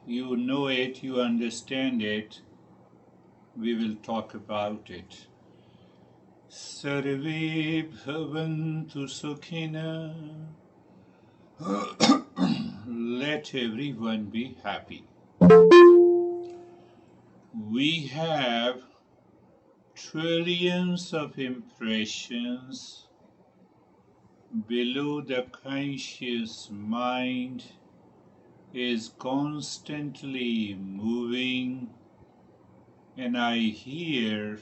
you know it, you understand it, we will talk about it. Sarve bhavantu sukhina. Let everyone be happy. We have trillions of impressions below. The conscious mind is constantly moving, and I hear,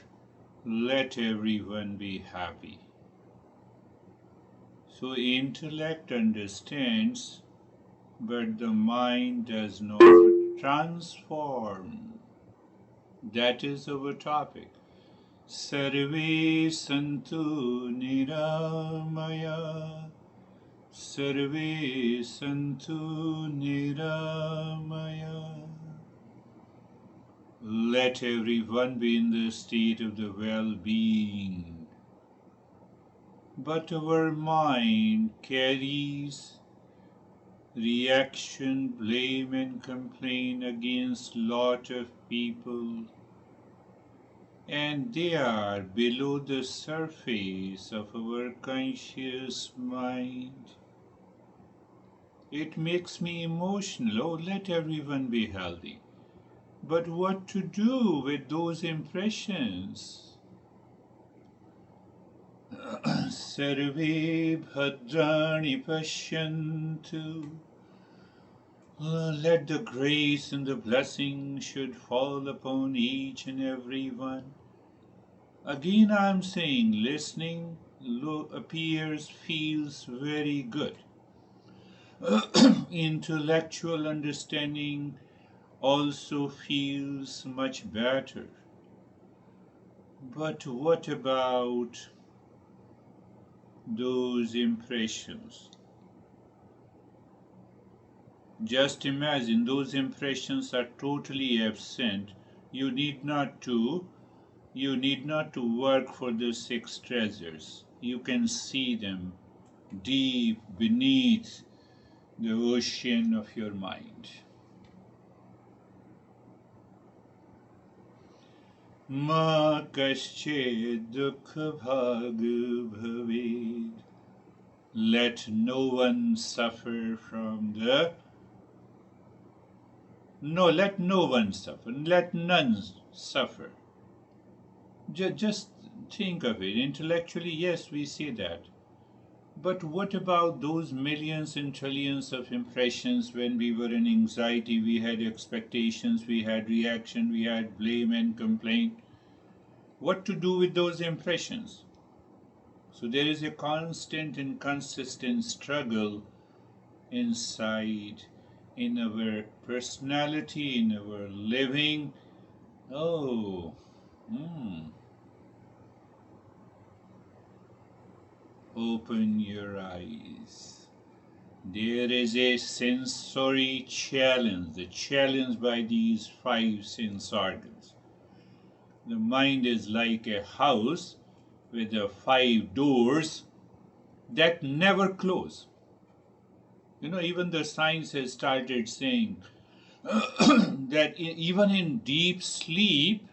let everyone be happy. So intellect understands, but the mind does not transform. That is our topic. Sarve santu niramaya. Sarve santu niramaya. Let everyone be in the state of the well-being. But our mind carries reaction, blame and complaint against lot of people, and they are below the surface of our conscious mind. It makes me emotional. Oh, let everyone be healthy. But what to do with those impressions? Sarve bhadrani pashyantu. Let the grace and the blessing should fall upon each and every one. Again I am saying, listening appears, feels very good. Intellectual understanding also feels much better. But what about those impressions? Just imagine those impressions are totally absent. You need not to work for the six treasures. You can see them deep beneath the ocean of your mind. Ma kasche dukha bhag bhaved. Let no one suffer from the... No, let no one suffer. Let none suffer. Just think of it. Intellectually, yes, we say that. But what about those millions and trillions of impressions when we were in anxiety, we had expectations, we had reaction, we had blame and complaint? What to do with those impressions? So there is a constant and consistent struggle inside, in our personality, in our living. Oh, open your eyes. There is a sensory challenge, the challenge by these five sense organs. The mind is like a house with the five doors that never close. Even the science has started saying that even in deep sleep,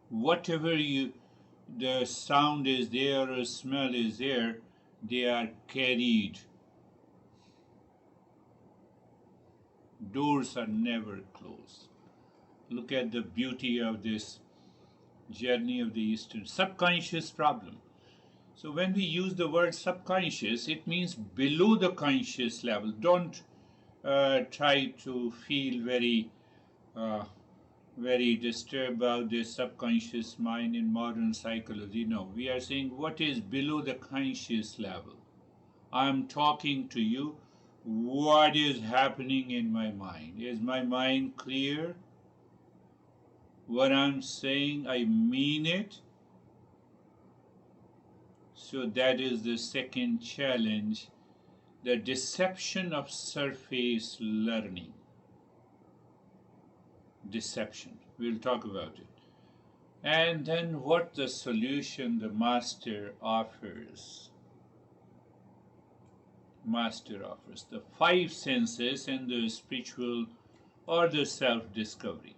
whatever the sound is there or smell is there, they are carried. Doors are never closed. Look at the beauty of this journey of the Eastern subconscious problem. So when we use the word subconscious, it means below the conscious level. Don't try to feel very disturbed about this subconscious mind in modern psychology. No, we are saying what is below the conscious level. I am talking to you. What is happening in my mind? Is my mind clear? What I'm saying, I mean it. So that is the second challenge, the deception of surface learning. Deception. We'll talk about it. And then what the solution the master offers. Master offers the five senses and the spiritual or the self-discovery.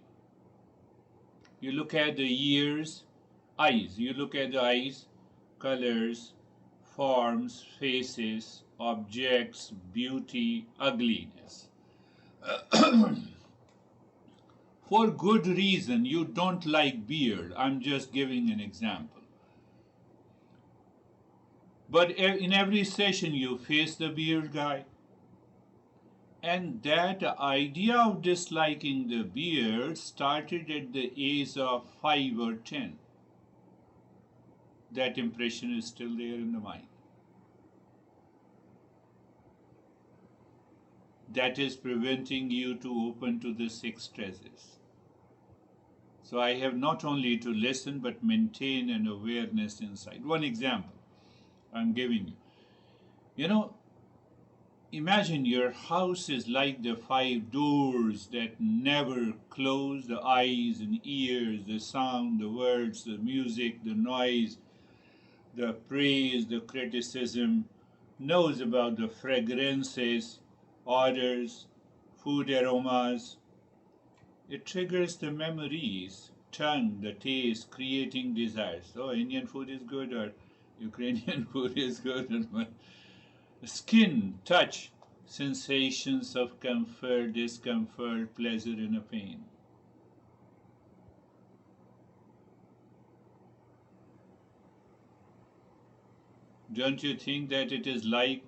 You look at the ears, eyes. You look at the eyes, colors, forms, faces, objects, beauty, ugliness. For good reason, you don't like beard. I'm just giving an example. But in every session, you face the beard guy. And that idea of disliking the beard started at the age of 5 or 10. That impression is still there in the mind. That is preventing you to open to the six treasures. So I have not only to listen but maintain an awareness inside. One example I'm giving you. You know, imagine your house is like the five doors that never close: the eyes and ears, the sound, the words, the music, the noise, the praise, the criticism, knows about the fragrances, odors, food aromas. It triggers the memories, tongue, the taste, creating desires. Oh, Indian food is good, or Ukrainian food is good. Skin, touch, sensations of comfort, discomfort, pleasure, and a pain. Don't you think that it is like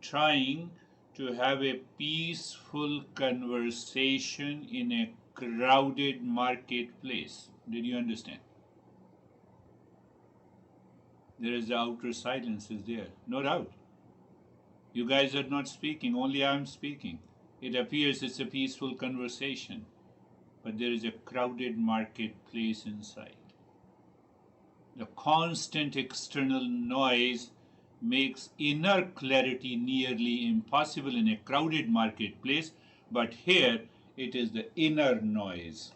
trying to have a peaceful conversation in a crowded marketplace? Did you understand? There is the outer silence is there, no doubt. You guys are not speaking, only I am speaking. It appears it's a peaceful conversation, but there is a crowded marketplace inside. The constant external noise makes inner clarity nearly impossible in a crowded marketplace, but here it is the inner noise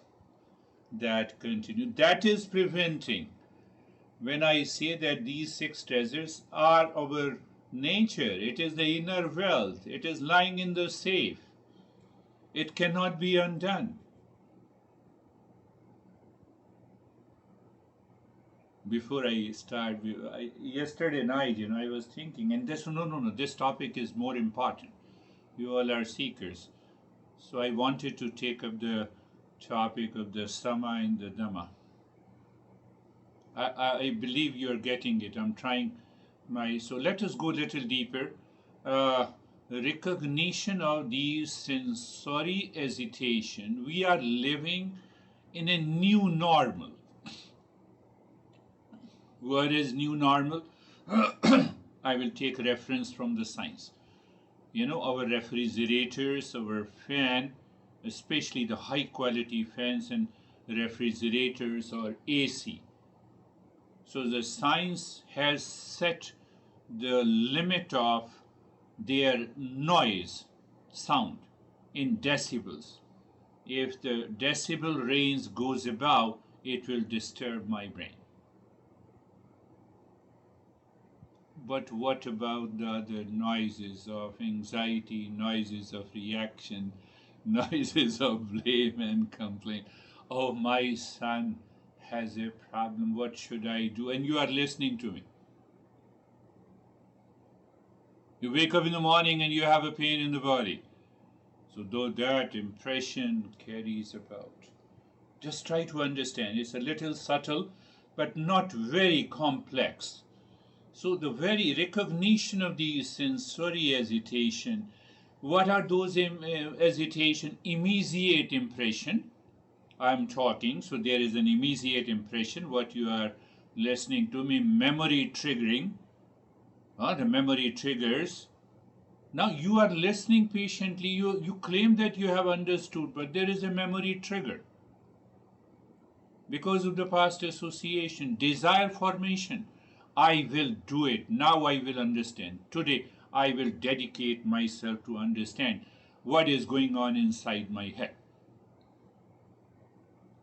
that continues. That is preventing. When I say that these six treasures are our nature, it is the inner wealth, it is lying in the safe, it cannot be undone. Before I start, yesterday night, I was thinking, and this topic is more important. You all are seekers. So I wanted to take up the topic of the Sama and the Dhamma. I believe you're getting it. I'm trying so let us go a little deeper. Recognition of these sensory agitation. We are living in a new normal. What is new normal? I will take reference from the science. Our refrigerators, our fan, especially the high quality fans and refrigerators or AC. So the science has set the limit of their noise, sound, in decibels. If the decibel range goes above, it will disturb my brain. But what about the other noises of anxiety, noises of reaction, noises of blame and complaint? Oh, my son has a problem. What should I do? And you are listening to me. You wake up in the morning and you have a pain in the body. So though that impression carries about, just try to understand. It's a little subtle, but not very complex. So the very recognition of the sensory agitation, what are those agitation? Immediate impression. I'm talking, so there is an immediate impression. What you are listening to me, memory triggering. The memory triggers. Now you are listening patiently. You claim that you have understood, but there is a memory trigger. Because of the past association, desire formation. I will do it. Now I will understand. Today I will dedicate myself to understand what is going on inside my head.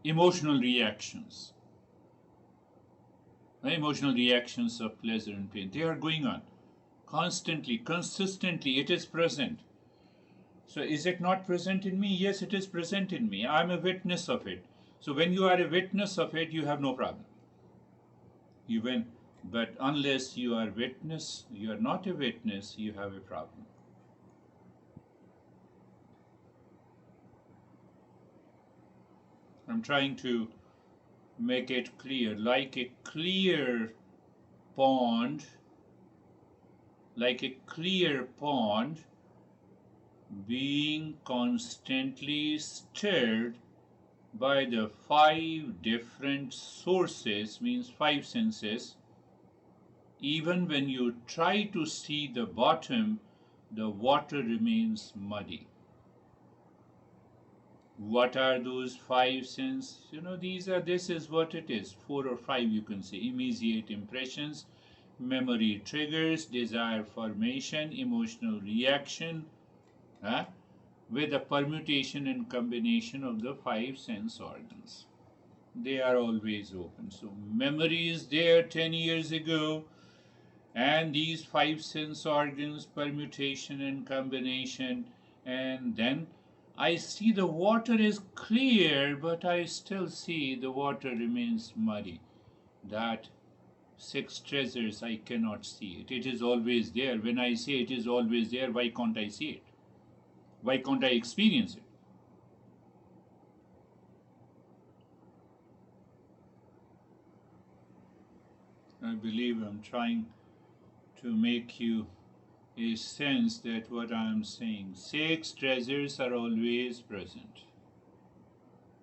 Emotional reactions. Emotional reactions of pleasure and pain. They are going on. Constantly, consistently, it is present. So is it not present in me? Yes, it is present in me. I'm a witness of it. So when you are a witness of it, you have no problem. Even, but unless you are witness, you are not a witness, you have a problem. I'm trying to make it clear, like a clear pond, like a clear pond being constantly stirred by the five different sources, means five senses. Even when you try to see the bottom, the water remains muddy. What are those five senses? This is what it is. Four or five, you can say. Immediate impressions, memory triggers, desire formation, emotional reaction, huh? With a permutation and combination of the five sense organs. They are always open. So memory is there 10 years ago, and these five sense organs, permutation and combination, and then I see the water is clear, but I still see the water remains muddy. That six treasures, I cannot see it. It is always there. When I say it is always there, why can't I see it? Why can't I experience it? I believe I'm trying to make you a sense that what I am saying, six treasures are always present.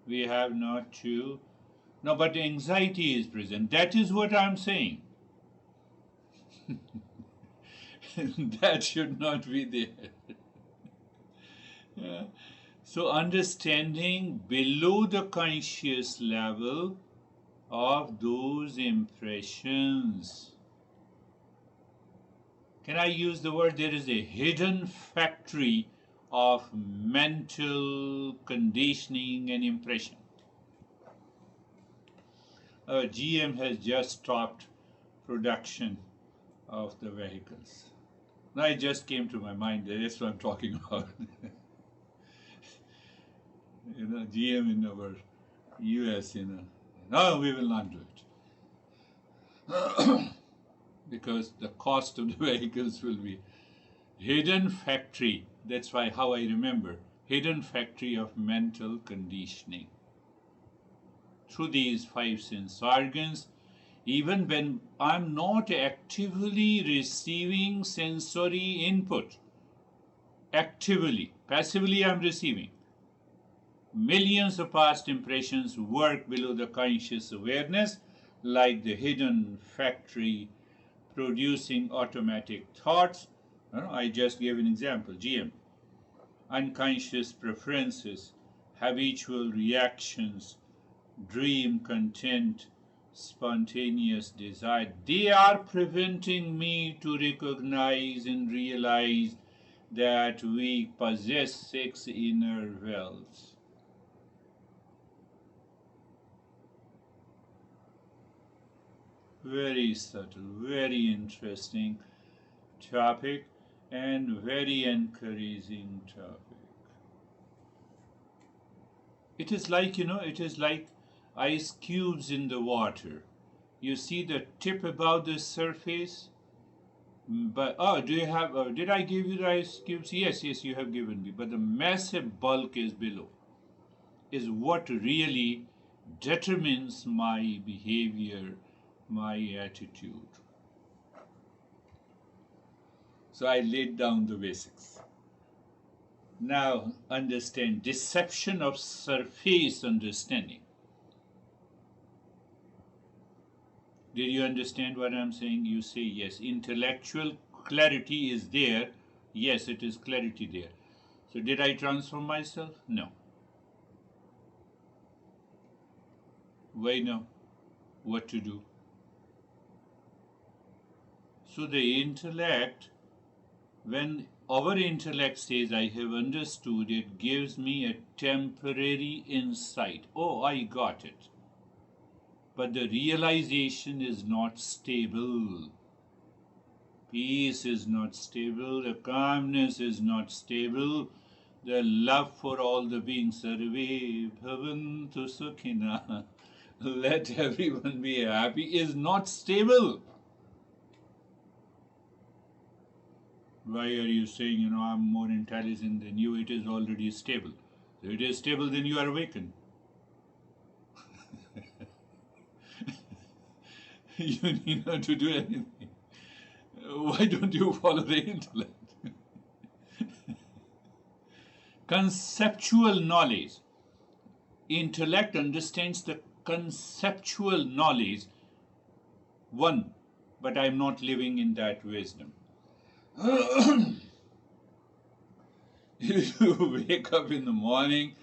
We have not to. No, but anxiety is present. That is what I'm saying. That should not be there. Yeah. So, understanding below the conscious level of those impressions. Can I use the word? There is a hidden factory of mental conditioning and impression. GM has just stopped production of the vehicles. Now it just came to my mind. That's what I'm talking about. GM in our US, no, we will not do it. Because the cost of the vehicles will be hidden factory. That's why how I remember. Hidden factory of mental conditioning. Through these five sense organs, even when I'm not actively receiving sensory input, actively, passively I'm receiving. Millions of past impressions work below the conscious awareness like the hidden factory producing automatic thoughts. I just gave an example, GM. Unconscious preferences, habitual reactions, dream content, spontaneous desire, they are preventing me to recognize and realize that we possess six inner wells. Very subtle, very interesting topic, and very encouraging topic. It is like, ice cubes in the water. You see the tip above the surface, but do you have? Did I give you the ice cubes? Yes, you have given me. But the massive bulk is below. Is what really determines my behavior, my attitude. So I laid down the basics. Now understand deception of surface understanding. Did you understand what I'm saying? You say yes. Intellectual clarity is there. Yes, it is clarity there. So did I transform myself? No. Why no? What to do? So the intellect, when our intellect says, I have understood, it gives me a temporary insight. Oh, I got it. But the realization is not stable. Peace is not stable, the calmness is not stable, the love for all the beings, Sarve Bhavantu Sukhina, let everyone be happy, is not stable. Why are you saying, I'm more intelligent than you? It is already stable. So it is stable, then you are awakened. You need not to do anything. Why don't you follow the intellect? Conceptual knowledge. Intellect understands the conceptual knowledge. One, but I am not living in that wisdom. You wake up in the morning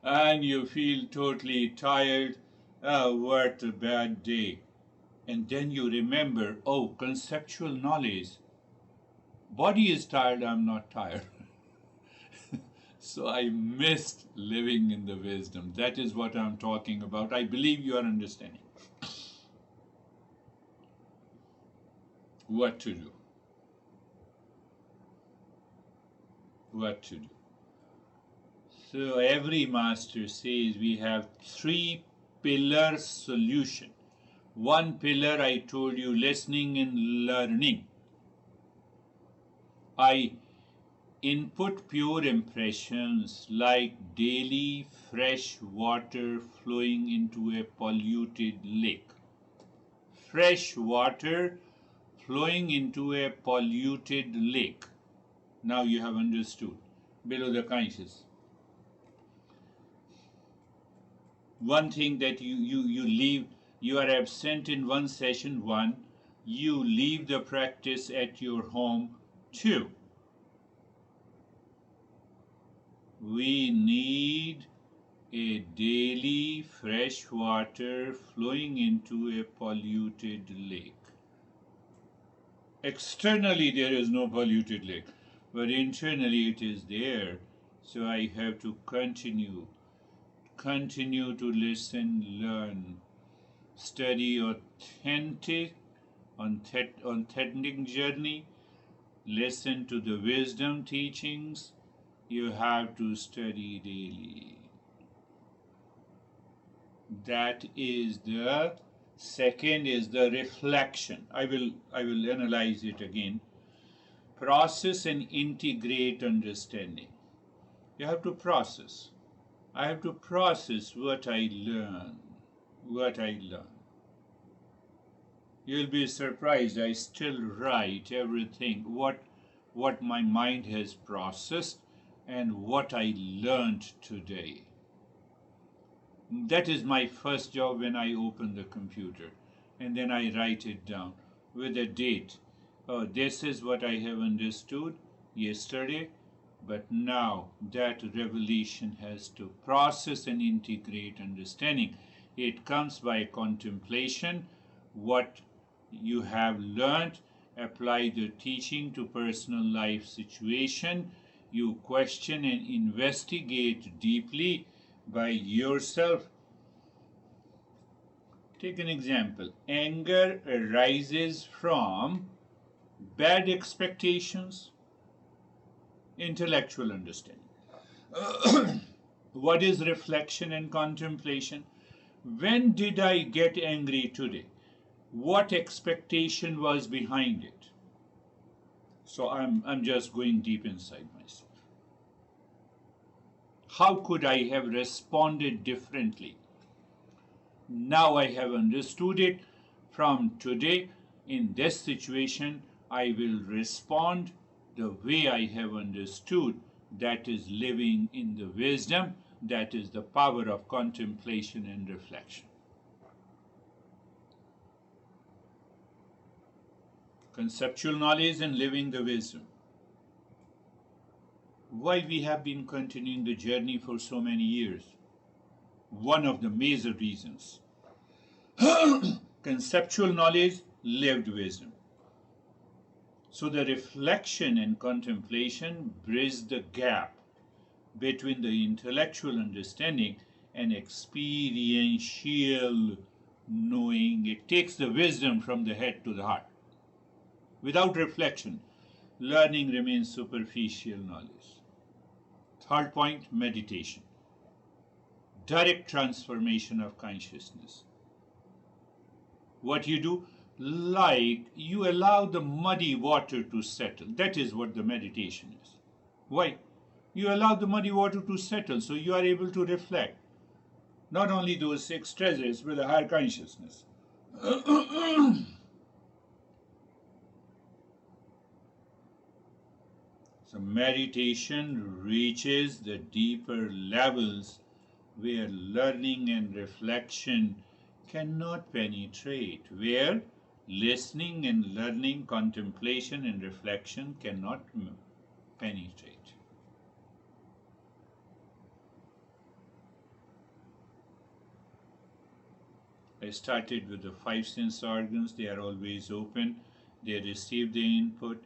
and you feel totally tired. Oh, what a bad day. And then you remember, oh, conceptual knowledge. Body is tired, I'm not tired. So I missed living in the wisdom. That is what I'm talking about. I believe you are understanding. What to do? What to do? So every master says we have 3-pillar solution. One pillar I told you, listening and learning. I input pure impressions like daily fresh water flowing into a polluted lake. Fresh water flowing into a polluted lake. Now you have understood. Below the conscious. One thing that you leave, you are absent in one session, 1. You leave the practice at your home, 2. We need a daily fresh water flowing into a polluted lake. Externally there is no polluted lake, but internally it is there. So I have to continue to listen, learn, study authentic journey, listen to the wisdom teachings. You have to study daily. That is the second, is the reflection. I will analyze it again. Process and integrate understanding. You have to process. I have to process what I learn. You'll be surprised, I still write everything, what my mind has processed and what I learned today. That is my first job when I open the computer. And then I write it down with a date. Oh, this is what I have understood yesterday, but now that revelation has to process and integrate understanding. It comes by contemplation, what you have learned, apply the teaching to personal life situation. You question and investigate deeply by yourself. Take an example. Anger arises from bad expectations, intellectual understanding. What is reflection and contemplation? When did I get angry today? What expectation was behind it? So I'm just going deep inside myself. How could I have responded differently? Now I have understood it. From today, in this situation, I will respond the way I have understood. That is living in the wisdom. That is the power of contemplation and reflection. Conceptual knowledge and living the wisdom. Why we have been continuing the journey for so many years? One of the major reasons. Conceptual knowledge, lived wisdom. So the reflection and contemplation bridge the gap between the intellectual understanding and experiential knowing. It takes the wisdom from the head to the heart. Without reflection, learning remains superficial knowledge. Third point, meditation. Direct transformation of consciousness. What you do, like you allow the muddy water to settle. That is what the meditation is. Why? You allow the muddy water to settle so you are able to reflect. Not only those six treasures but a higher consciousness. So meditation reaches the deeper levels where learning and reflection cannot penetrate, where listening and learning, contemplation and reflection cannot penetrate. I started with the five sense organs. They are always open. They receive the input.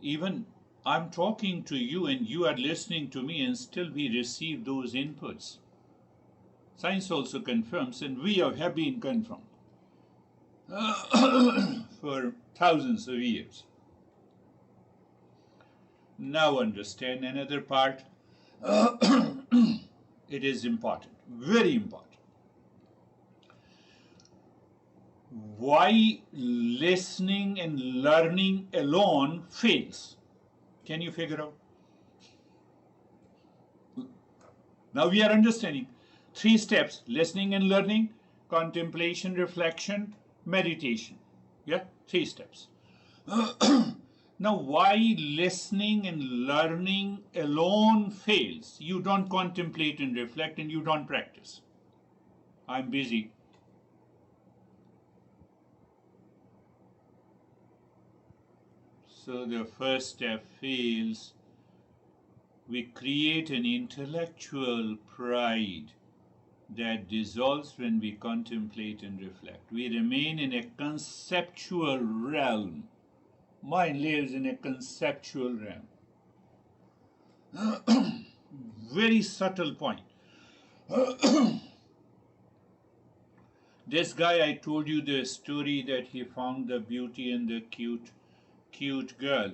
Even I'm talking to you and you are listening to me, and still we receive those inputs. Science also confirms, and we have been confirmed for thousands of years. Now understand another part. It is important, very important. Why listening and learning alone fails? Can you figure out? Now we are understanding 3 steps: listening and learning, contemplation, reflection, meditation. Yeah, 3 steps. Now, why listening and learning alone fails? You don't contemplate and reflect and you don't practice. I'm busy. So the first step fails. We create an intellectual pride that dissolves when we contemplate and reflect. We remain in a conceptual realm. Mind lives in a conceptual realm. Very subtle point. This guy, I told you the story that he found the beauty and the cute girl.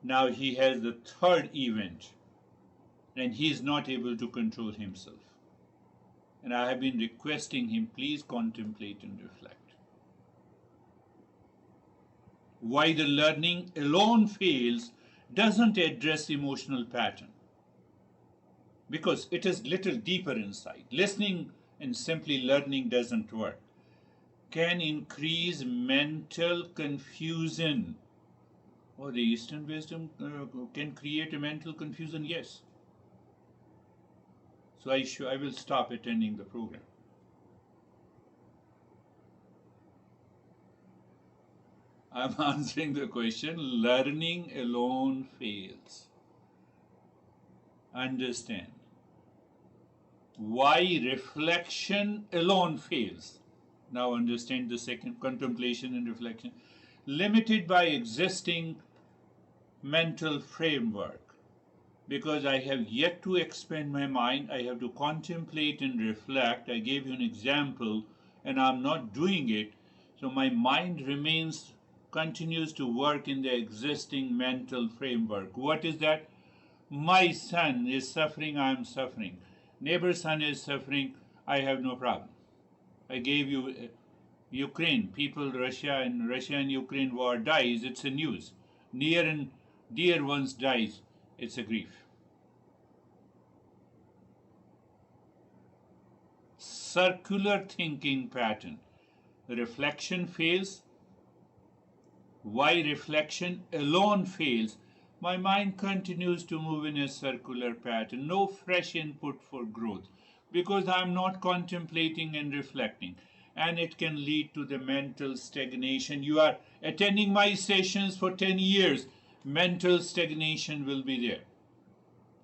Now he has the third event and he is not able to control himself. And I have been requesting him, please contemplate and reflect. Why the learning alone fails doesn't address emotional pattern, because it is little deeper inside. Listening and simply learning doesn't work. Can increase mental confusion. Oh, the Eastern wisdom can create a mental confusion? Yes. So I will stop attending the program. I'm answering the question. Learning alone fails. Understand. Why reflection alone fails? Now understand the second, contemplation and reflection. Limited by existing mental framework. Because I have yet to expand my mind, I have to contemplate and reflect. I gave you an example and I'm not doing it. So my mind continues to work in the existing mental framework. What is that? My son is suffering, I am suffering. Neighbor's son is suffering, I have no problem. I gave you Ukraine, people, Russia and Ukraine war dies, it's a news. Near and dear ones dies, it's a grief. Circular thinking pattern. Reflection fails. Why reflection alone fails? My mind continues to move in a circular pattern. No fresh input for growth because I'm not contemplating and reflecting. And it can lead to the mental stagnation. You are attending my sessions for 10 years. Mental stagnation will be there.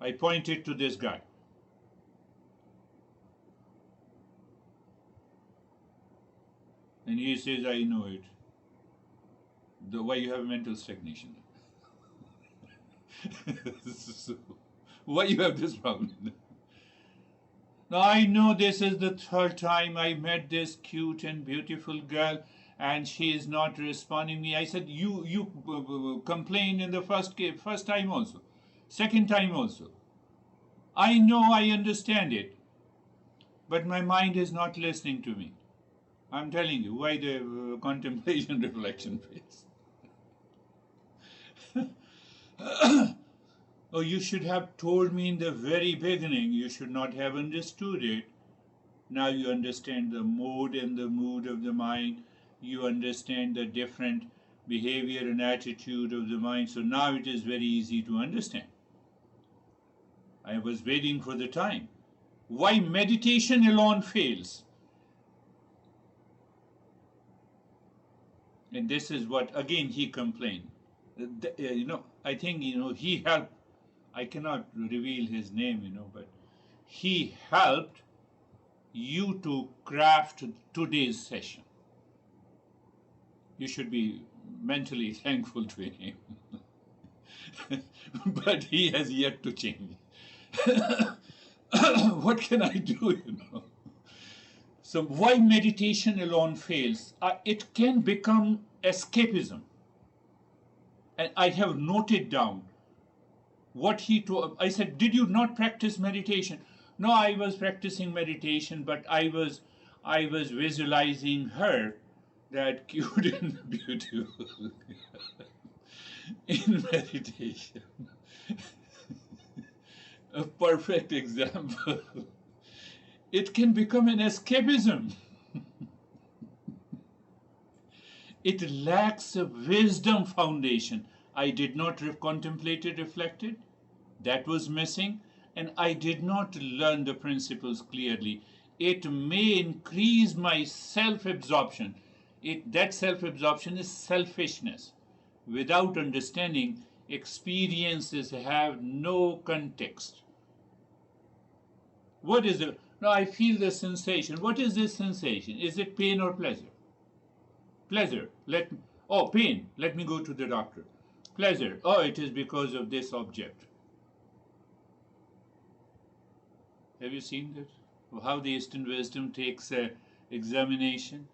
I pointed to this guy. And he says, I know it. Why you have mental stagnation? So, why you have this problem? Now I know this is the third time I met this cute and beautiful girl and she is not responding me. I said, you complained in the first time also, second time also. I know, I understand it, but my mind is not listening to me. I'm telling you why the contemplation reflection phase. Oh, you should have told me in the very beginning. You should not have understood it. Now you understand the mode and the mood of the mind. You understand the different behavior and attitude of the mind. So now it is very easy to understand. I was waiting for the time. Why meditation alone fails? And this is what, again, he complained. I think, he helped. I cannot reveal his name, but he helped you to craft today's session. You should be mentally thankful to him. But he has yet to change. What can I do, So why meditation alone fails? It can become escapism. And I have noted down what he told. I said, did you not practice meditation? No, I was practicing meditation, but I was visualizing her, that cute and beautiful, in meditation. A perfect example. It can become an escapism. It lacks a wisdom foundation. I did not contemplate it, reflected. That was missing. And I did not learn the principles clearly. It may increase my self-absorption. That self-absorption is selfishness. Without understanding, experiences have no context. What is it? Now I feel the sensation. What is this sensation? Is it pain or pleasure? Pleasure. Pain. Let me go to the doctor. Pleasure. Oh, it is because of this object. Have you seen that? How the Eastern wisdom takes an examination?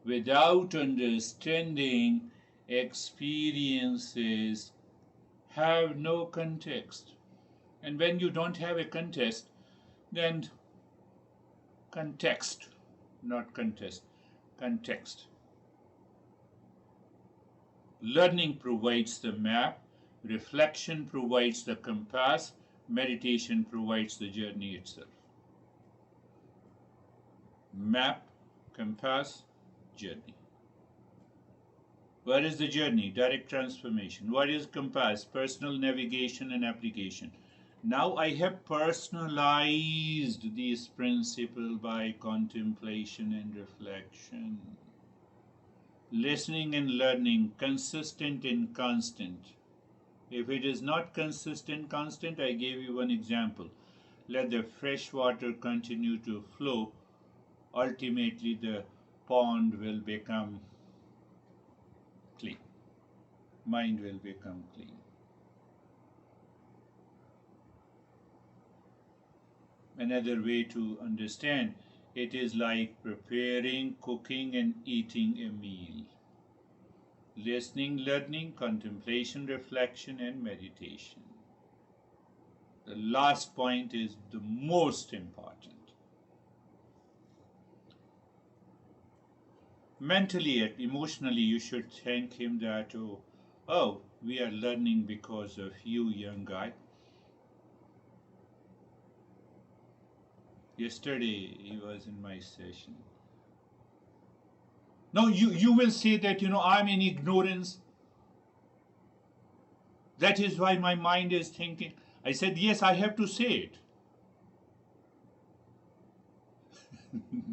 Without understanding, experiences have no context. And when you don't have a context, then context, not contest, context. Learning provides the map, reflection provides the compass, meditation provides the journey itself. Map, compass, journey. What is the journey? Direct transformation. What is compass? Personal navigation and application. Now I have personalized these principles by contemplation and reflection. Listening and learning, consistent and constant. If it is not consistent, constant, I gave you one example. Let the fresh water continue to flow. Ultimately, the pond will become clean. Mind will become clean. Another way to understand, it is like preparing, cooking, and eating a meal. Listening, learning, contemplation, reflection, and meditation. The last point is the most important. Mentally and emotionally, you should thank him that, oh, we are learning because of you, young guy. Yesterday, he was in my session. No, you will say that, I'm in ignorance. That is why my mind is thinking. I said, yes, I have to say it.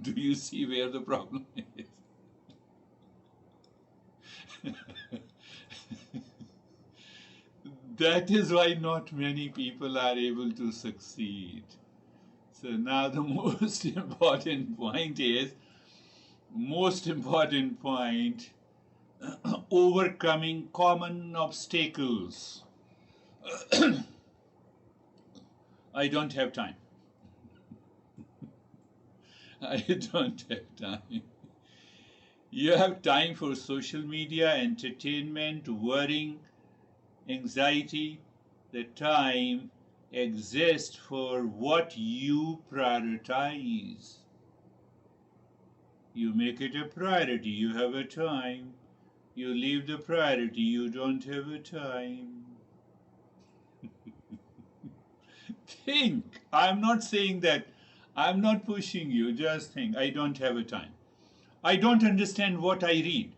Do you see where the problem is? That is why not many people are able to succeed. So now the most important point is, overcoming common obstacles. I don't have time. I don't have time. You have time for social media, entertainment, worrying, anxiety. The time exists for what you prioritize. You make it a priority, you have a time. You leave the priority, you don't have a time. Think. I'm not saying that. I'm not pushing you. Just think. I don't have a time. I don't understand what I read.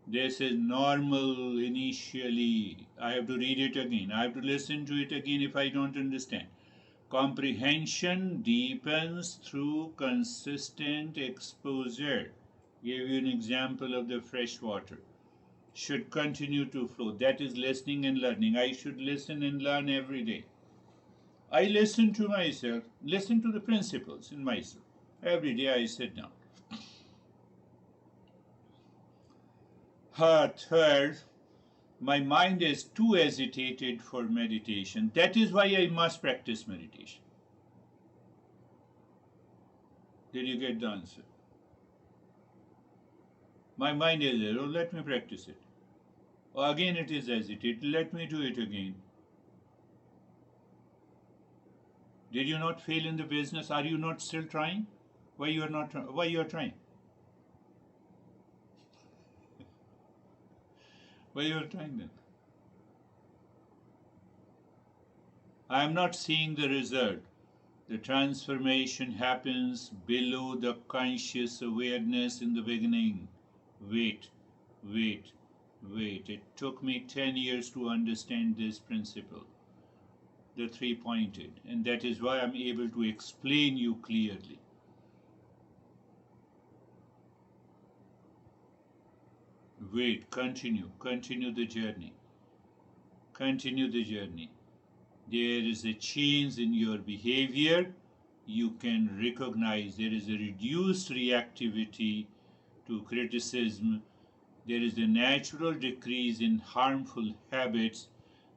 This is normal initially. I have to read it again. I have to listen to it again if I don't understand. Comprehension deepens through consistent exposure. Give you an example of the fresh water. Should continue to flow. That is listening and learning. I should listen and learn every day. I listen to myself, listen to the principles in myself. Every day I sit down. Third, my mind is too agitated for meditation. That is why I must practice meditation. Did you get the answer? My mind is there. Oh, let me practice it. Oh, again it is agitated. Let me do it again. Did you not fail in the business? Are you not still trying? Why you are not? Why you are trying? Why you are trying then? I am not seeing the result. The transformation happens below the conscious awareness in the beginning. Wait, wait, wait. It took me 10 years to understand this principle, the three-pointed, and that is why I'm able to explain you clearly. Wait, continue the journey. Continue the journey. There is a change in your behavior. You can recognize there is a reduced reactivity to criticism. There is a natural decrease in harmful habits.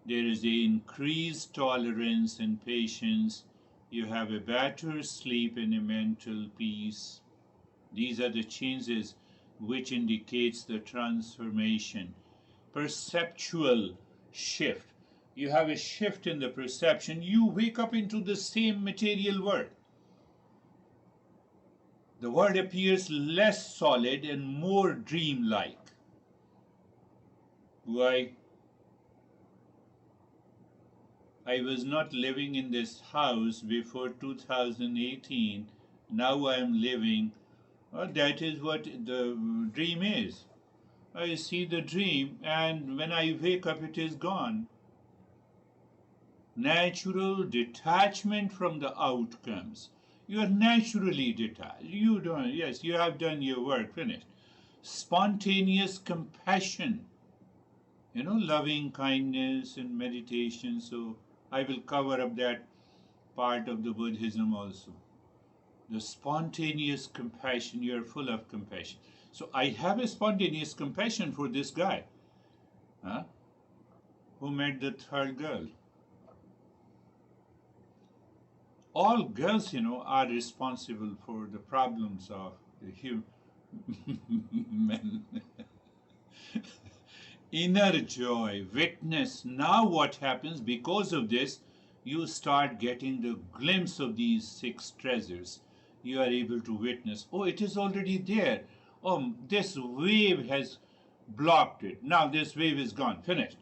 There is an increased tolerance and patience. You have a better sleep and a mental peace. These are the changes which indicates the transformation. Perceptual shift. You have a shift in the perception. You wake up into the same material world. The world appears less solid and more dreamlike. Why? I was not living in this house before 2018. Now I am living. That is what the dream is. I see the dream, and when I wake up, it is gone. Natural detachment from the outcomes. You are naturally detached. You don't, yes, you have done your work, finished. Spontaneous compassion, loving kindness and meditation. So I will cover up that part of the Buddhism also. The spontaneous compassion, you are full of compassion. So I have a spontaneous compassion for this guy who met the third girl. All girls, are responsible for the problems of the human. Inner joy, witness. Now what happens because of this? You start getting the glimpse of these six treasures. You are able to witness. Oh, it is already there. Oh, this wave has blocked it. Now this wave is gone. Finished.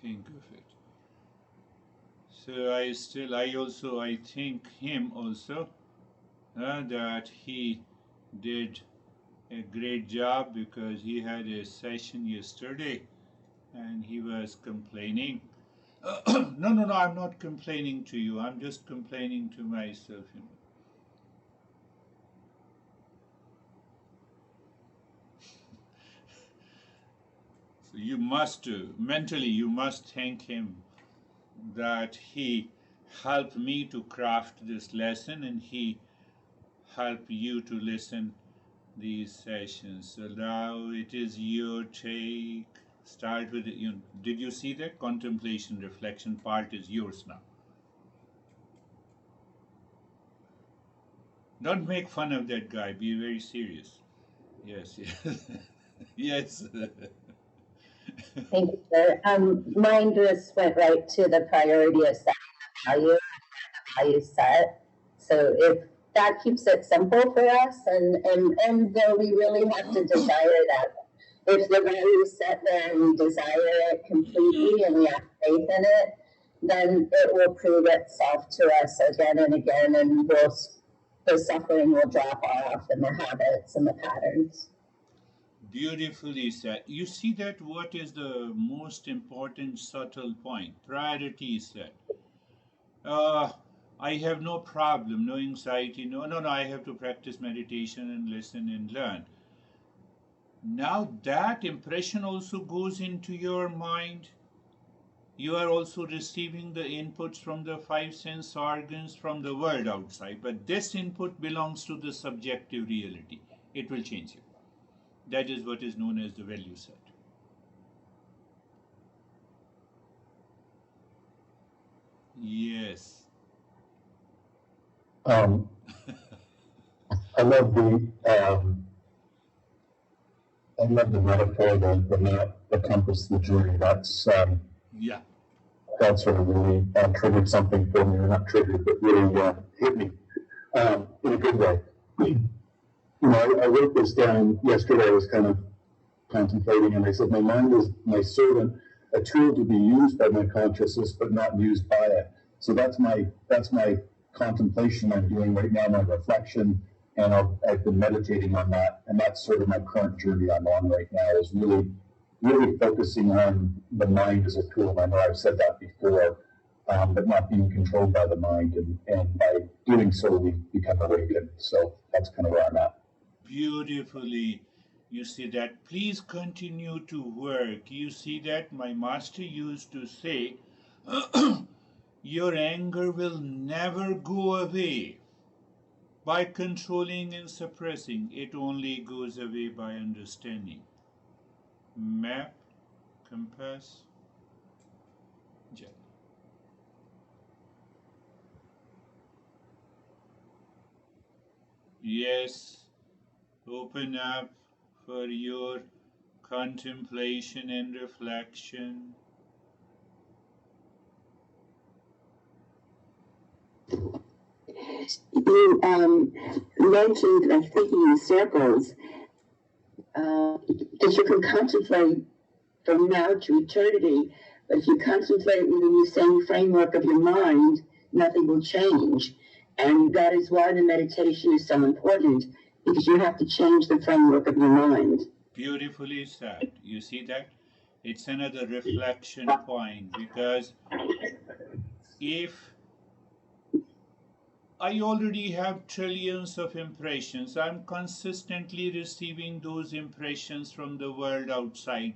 Think of it. So I think him also that he did a great job because he had a session yesterday and he was complaining. No, I'm not complaining to you. I'm just complaining to myself. So you must, mentally, you must thank him that he helped me to craft this lesson and he helped you to listen these sessions. So now it is your take. Start with it. Did you see that contemplation reflection part is yours now? Don't make fun of that guy. Be very serious. Yes, yes, yes. Thank you, sir. Mine just went right to the priority of setting the value set. So if that keeps it simple for us, and though we really have to desire that. If the value is set there and we desire it completely and we have faith in it, then it will prove itself to us again and again, and the suffering will drop off and the habits and the patterns. Beautifully said. You see that what is the most important subtle point? Priority set. Uh, I have no problem, no anxiety, no, I have to practice meditation and listen and learn. Now that impression also goes into your mind. You are also receiving the inputs from the five sense organs from the world outside, but this input belongs to the subjective reality. It will change you. That is what is known as the value set. Yes. I love the metaphor, the map, the compass, the journey. Yeah. That sort of really triggered something for me, or not triggered, but really hit me in a good way. I wrote this down yesterday. I was kind of contemplating, and I said, my mind is my servant, a tool to be used by my consciousness, but not used by it. So that's my contemplation I'm doing right now, my reflection, and I've been meditating on that, and that's sort of my current journey I'm on right now, is really focusing on the mind as a tool. I know I've said that before, but not being controlled by the mind, and by doing so, we become awakened. So that's kind of where I'm at. Beautifully. You see that. Please continue to work. You see that my master used to say, your anger will never go away by controlling and suppressing. It only goes away by understanding. Map, compass, jet. Yes, open up for your contemplation and reflection. You mentioned thinking in circles, that you can contemplate from now to eternity, but if you contemplate within the same framework of your mind, nothing will change. And that is why the meditation is so important, because you have to change the framework of your mind. Beautifully said. You see that? It's another reflection point, because if I already have trillions of impressions, I'm consistently receiving those impressions from the world outside.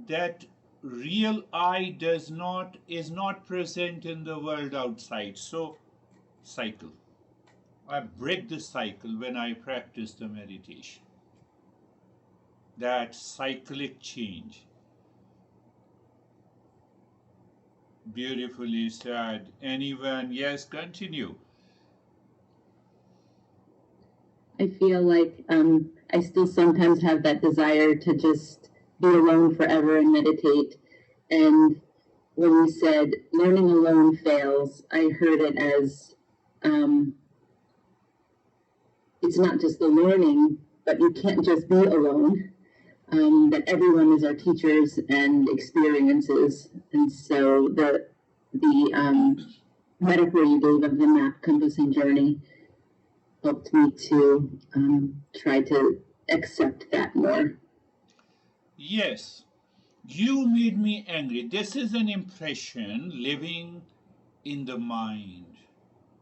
That real I is not present in the world outside. So cycle. I break the cycle when I practice the meditation. That cyclic change. Beautifully said. Anyone? Yes, continue. I feel like I still sometimes have that desire to just be alone forever and meditate. And when you said learning alone fails, I heard it as it's not just the learning, but you can't just be alone. That everyone is our teachers and experiences. And so the metaphor you gave of the map, compass, and journey helped me to try to accept that more. Yes, you made me angry. This is an impression living in the mind.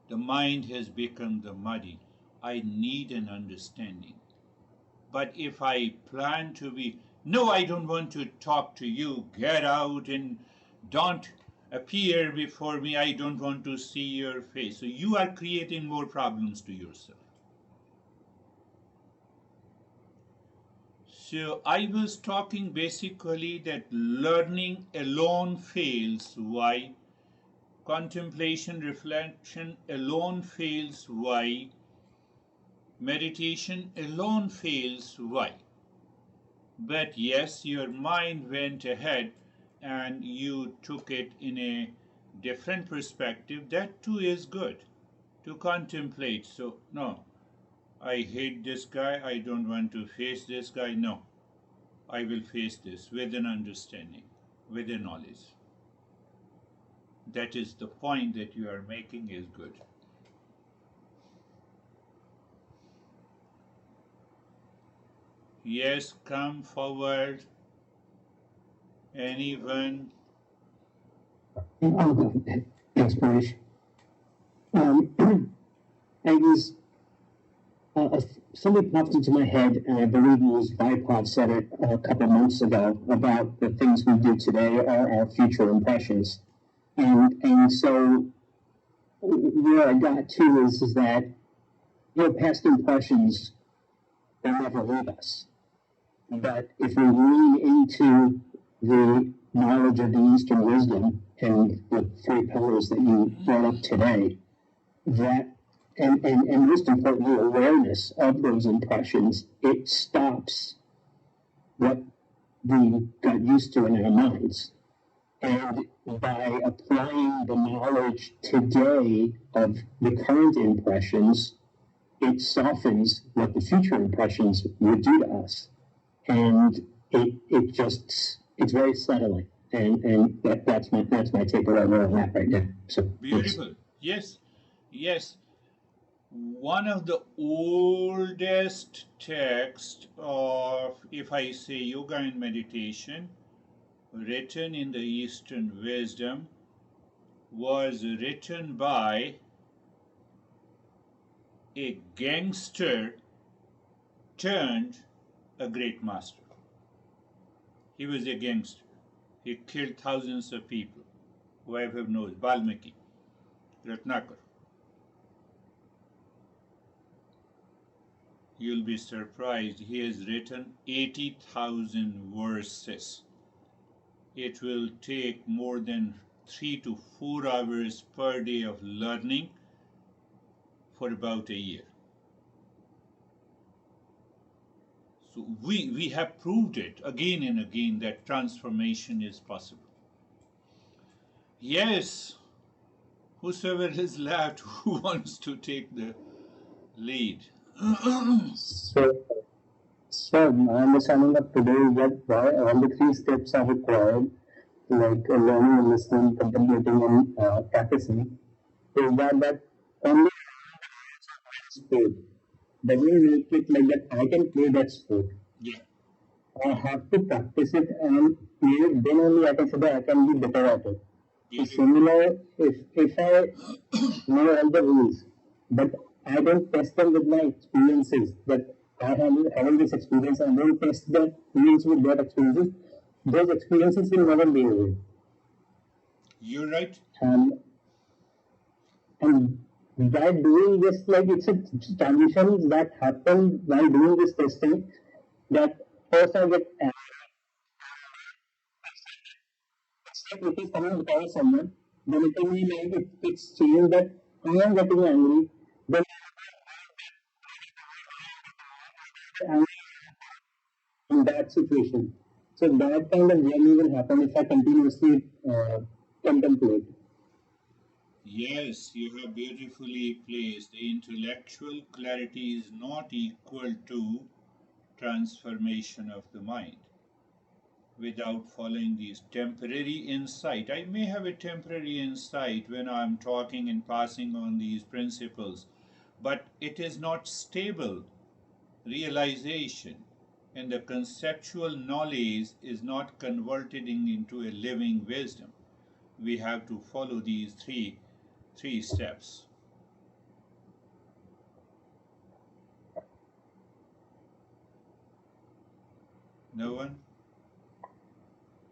The mind has become the muddy. I need an understanding. But if I plan to be, no, I don't want to talk to you, get out and don't appear before me, I don't want to see your face. So you are creating more problems to yourself. So I was talking basically that learning alone fails. Why? Contemplation, reflection alone fails. Why? Meditation alone fails. Why? But yes, your mind went ahead and you took it in a different perspective. That too is good to contemplate. So, no, I hate this guy. I don't want to face this guy. No, I will face this with an understanding, with a knowledge. That is the point that you are making is good. Yes, come forward. Anyone? Yes, Girish. I was something popped into my head, and I believe it was Vaipov said it a couple months ago about the things we do today are our future impressions, and so where I got to is that your past impressions will never leave us, but if we lean into the knowledge of the Eastern wisdom and the three pillars that you brought up today, that and most importantly, awareness of those impressions, it stops what we got used to in our minds. And by applying the knowledge today of the current impressions, it softens what the future impressions would do to us. And it just, it's very settling. And that's my takeaway on that right now. So beautiful. Yes, yes. One of the oldest texts of, if I say, yoga and meditation, written in the Eastern wisdom, was written by a gangster turned a great master. He was a gangster. He killed thousands of people. Whoever knows, Valmiki, Ratnakar. You'll be surprised. He has written 80,000 verses. It will take more than 3 to 4 hours per day of learning for about a year. So we have proved it again and again that transformation is possible. Yes, whosoever is left, who wants to take the lead? So my understanding of today is that why all the three steps are required, like learning, listening, contemplating, and practicing, is that only sport doesn't make it like that I can play that sport. Yeah. I have to practice it and play it, then only I can say that I can be better at it. So similar, if I know all the rules, but I don't test them with my experiences, that I have having this experience, and don't test the rules with that experiences, those experiences will never be real. You're right. And by doing this, like it's a transition that happened while doing this testing, that first I get it is coming because of someone, then it will be like it's changed that I am getting angry, then I'm in that situation. So that kind of journey will happen if I continuously contemplate. Yes, you have beautifully placed. The intellectual clarity is not equal to transformation of the mind. Without following these temporary insight, I may have a temporary insight when I'm talking and passing on these principles, but it is not stable realization, and the conceptual knowledge is not converted into a living wisdom. We have to follow these three steps. No one?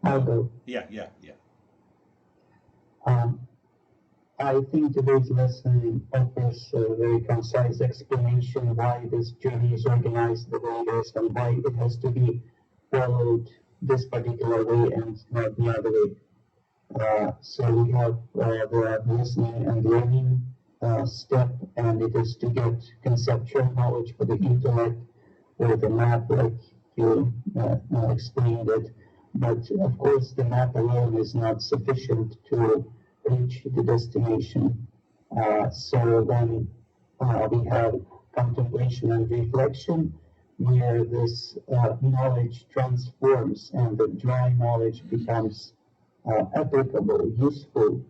I'll go. Yeah. Um, I think today's lesson offers a very concise explanation why this journey is organized the way it is and why it has to be followed this particular way and not the other way. So we have the listening and learning step, and it is to get conceptual knowledge for the intellect or the map, like you explained it. But of course, the map alone is not sufficient to reach the destination. So then we have contemplation and reflection, where this knowledge transforms and the dry knowledge becomes applicable, useful.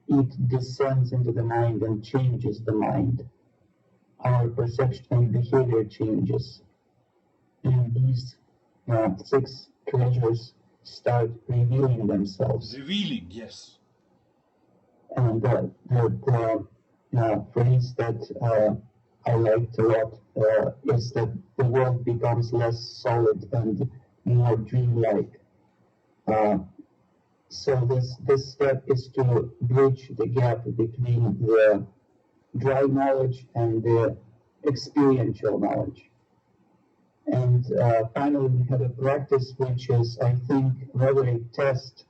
It descends into the mind and changes the mind. Our perception and behavior changes. And these 6 treasures start revealing themselves. Revealing, yes. And the phrase that I liked a lot is that the world becomes less solid and more dreamlike. So this step is to bridge the gap between the dry knowledge and the experiential knowledge. And finally, we have a practice which is, I think, rather a test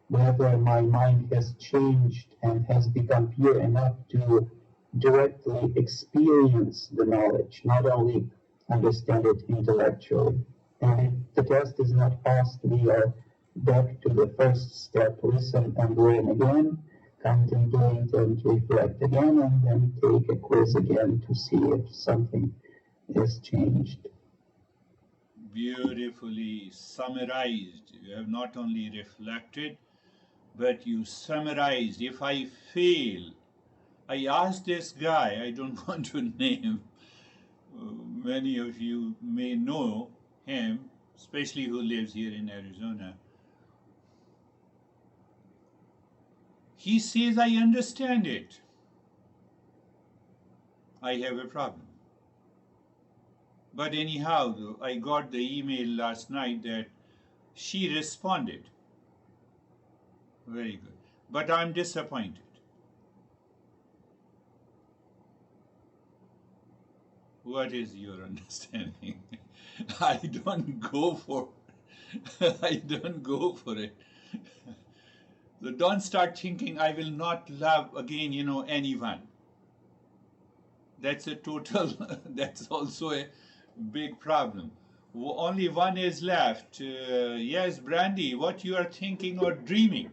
whether my mind has changed and has become pure enough to directly experience the knowledge, not only understand it intellectually. And if the test is not passed, we are back to the first step: listen and learn again, contemplate and reflect again, and then take a quiz again to see if something has changed. Beautifully summarized. You have not only reflected, but you summarized. If I fail, I asked this guy, I don't want to name, many of you may know him, especially who lives here in Arizona. He says, I understand it. I have a problem. But anyhow, though, I got the email last night that she responded. Very good. But I'm disappointed. What is your understanding? I don't go for I don't go for it. So don't start thinking I will not love again, anyone. That's a total, that's also a big problem. Only one is left. Yes, Brandy, what you are thinking or dreaming?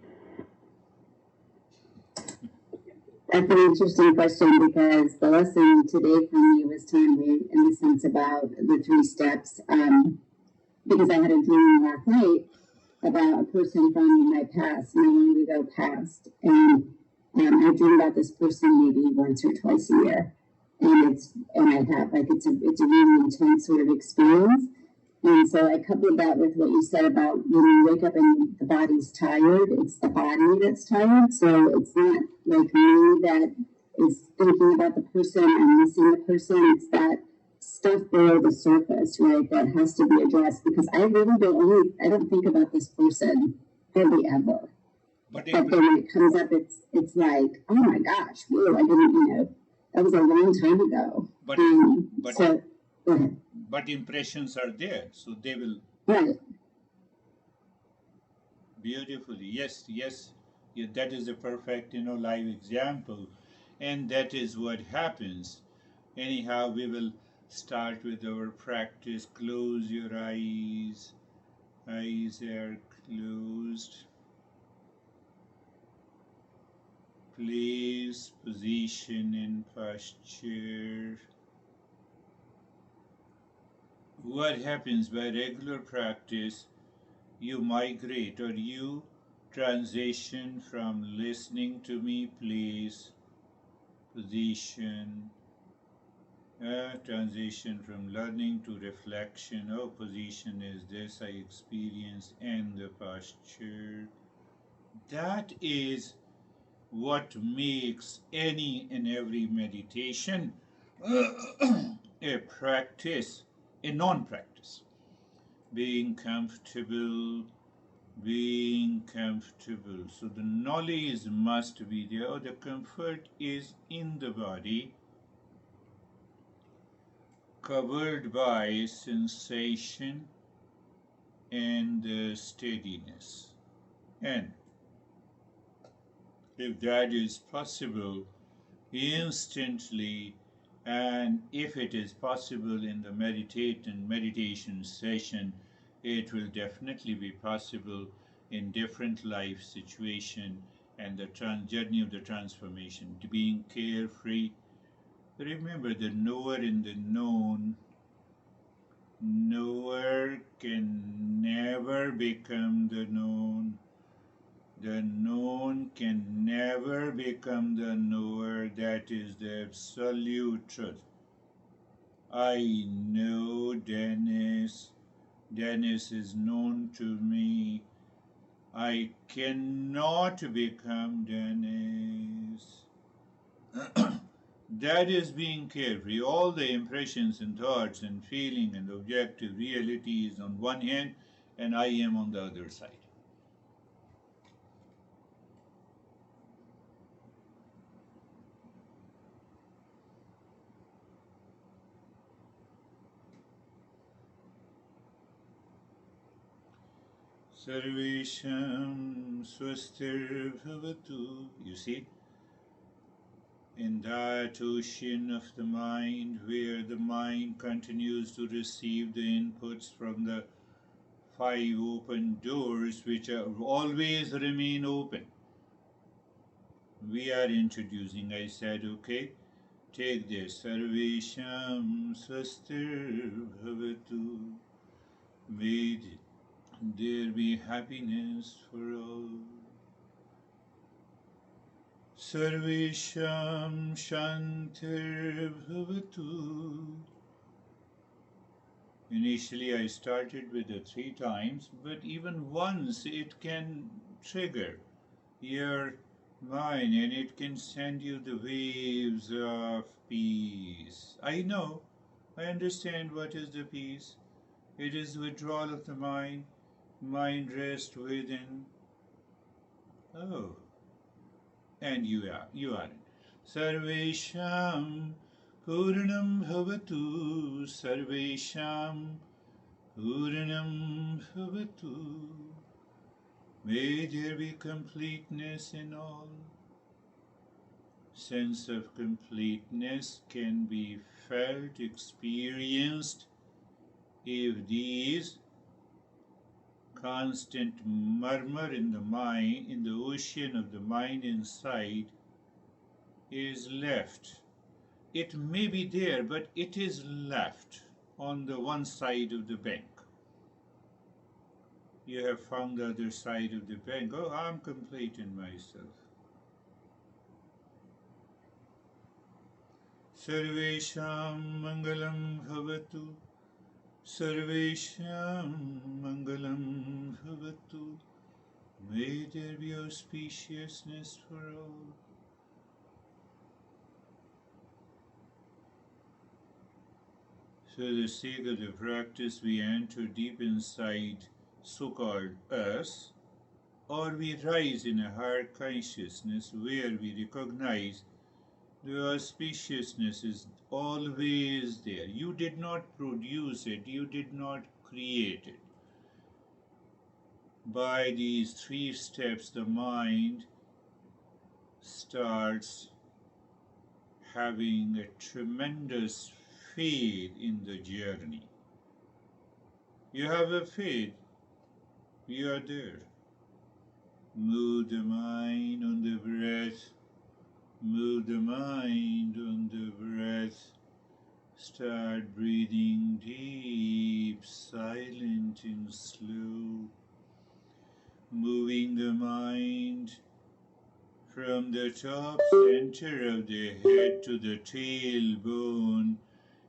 That's an interesting question, because the lesson today for me was timely in the sense about the 3 steps. Because I had a dream last night about a person from my past, my long ago past, and I dream about this person maybe once or twice a year, and I have it's a really intense sort of experience. And so I coupled that with what you said about when you wake up and the body's tired, it's the body that's tired. So it's not like me that is thinking about the person and missing the person. It's that stuff below the surface, right, that has to be addressed, because I really don't think about this person hardly ever. But then when it comes up, it's like, oh my gosh, whoa, I didn't, that was a long time ago. But so, go ahead. But impressions are there, so they will. Right. Beautifully, yes, yeah, that is a perfect, live example, and that is what happens. Anyhow, we will start with our practice. Close your eyes. Eyes are closed. Place position in posture. What happens by regular practice, you migrate or you transition from listening to me, place, position, transition from learning to reflection. Oh, position is this, I experience, and the posture. That is what makes any and every meditation a practice, a non-practice. Being comfortable, being comfortable. So the knowledge must be there, or the comfort is in the body, covered by sensation and steadiness. And if that is possible instantly, and if it is possible in the meditation session, it will definitely be possible in different life situation and the journey of the transformation, to being carefree. Remember, the knower in the known, knower can never become the known. The known can never become the knower. That is the absolute truth. I know Dennis. Dennis is known to me. I cannot become Dennis. That is being carefree. All the impressions and thoughts and feeling and objective reality is on one hand, and I am on the other side. Sarvesham swastir bhavatu. You see, in that ocean of the mind, where the mind continues to receive the inputs from the 5 open doors, which are always remain open, we are introducing. I said, okay, take this. Sarvesham swastir bhavatu. May there be happiness for all. Sarvesham Shantir Bhavatu. Initially I started with the 3 times, but even once it can trigger your mind and it can send you the waves of peace. I know, I understand what is the peace. It is withdrawal of the mind rest within. Oh, and you are. Sarvesham Purnam Bhavatu. Sarvesham Purnam Bhavatu. May there be completeness in all. Sense of completeness can be felt, experienced, if these constant murmur in the mind, in the ocean of the mind inside, is left. It may be there, but it is left on the one side of the bank. You have found the other side of the bank. Oh, I'm complete in myself. Sarvesham Mangalam Bhavatu. Sarvesham Mangalam Bhavatu. May there be auspiciousness for all. So, for the sake of the practice, we enter deep inside so-called us, or we rise in a higher consciousness where we recognize the auspiciousness is always there. You did not produce it, you did not create it. By these 3 steps, the mind starts having a tremendous faith in the journey. You have a faith, you are there. Move the mind on the breath, move the mind on the breath. Start breathing deep, silent and slow. Moving the mind from the top center of the head to the tailbone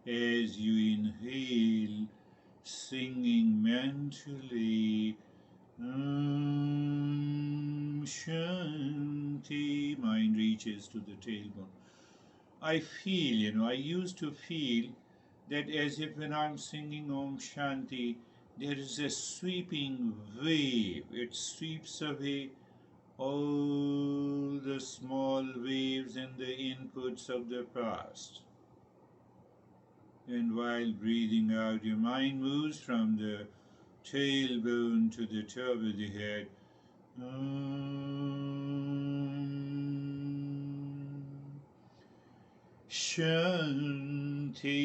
as you inhale, singing mentally, Shanti. Mind reaches to the tailbone. I feel, I used to feel that as if when I'm singing Om Shanti, there is a sweeping wave. It sweeps away all the small waves and the inputs of the past. And while breathing out, your mind moves from the tailbone to the top of the head. Shanti.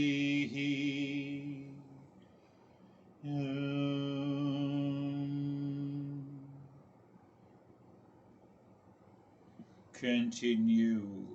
Continue.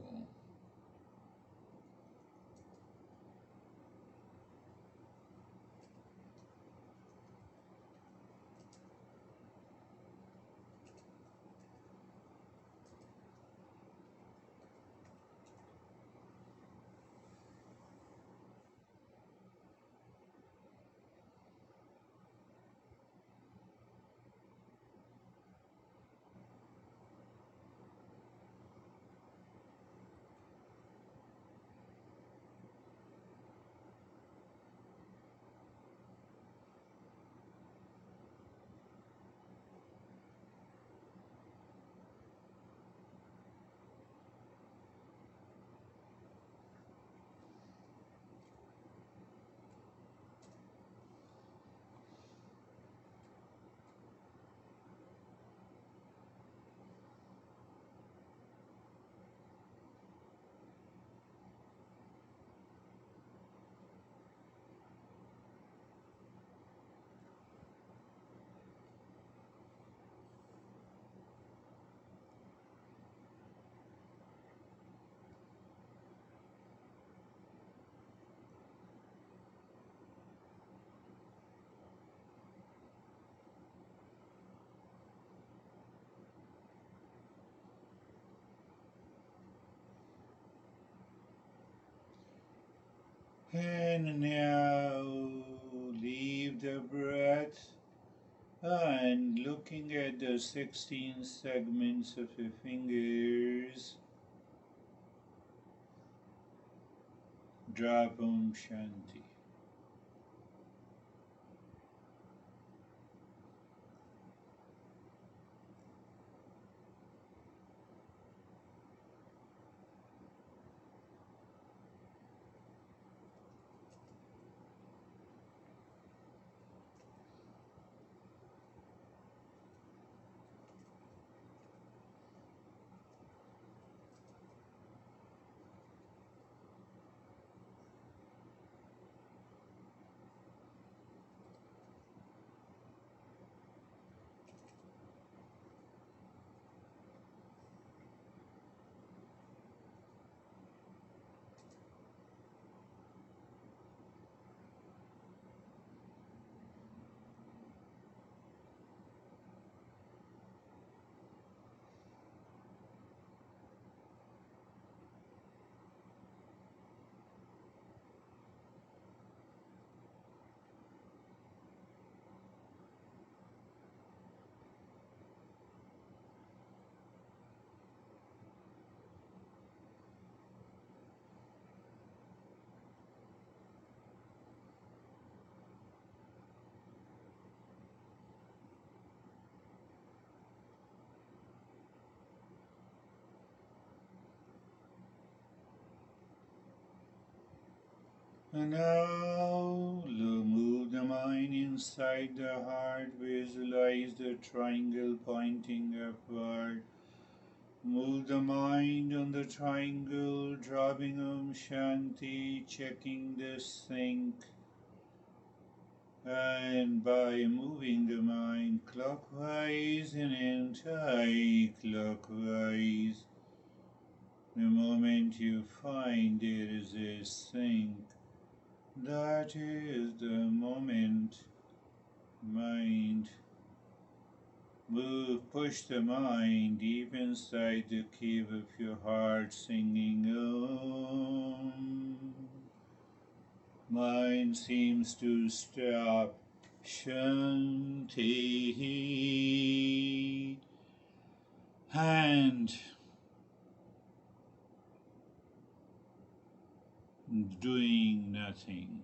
And now leave the breath and looking at the 16 segments of your fingers, drop Om Shanti. And now move the mind inside the heart, visualize the triangle pointing upward. Move the mind on the triangle, dropping Om Shanti, checking the sync. And by moving the mind clockwise and anti-clockwise, the moment you find there is a sync, that is the moment. Mind. Move, push the mind deep inside the cave of your heart, singing Om. Mind seems to stop. Shanti. And doing nothing.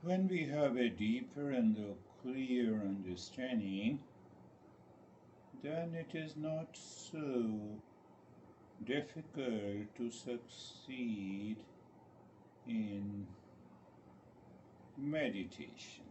when we have a deeper and a clear understanding, then it is not so difficult to succeed in meditation.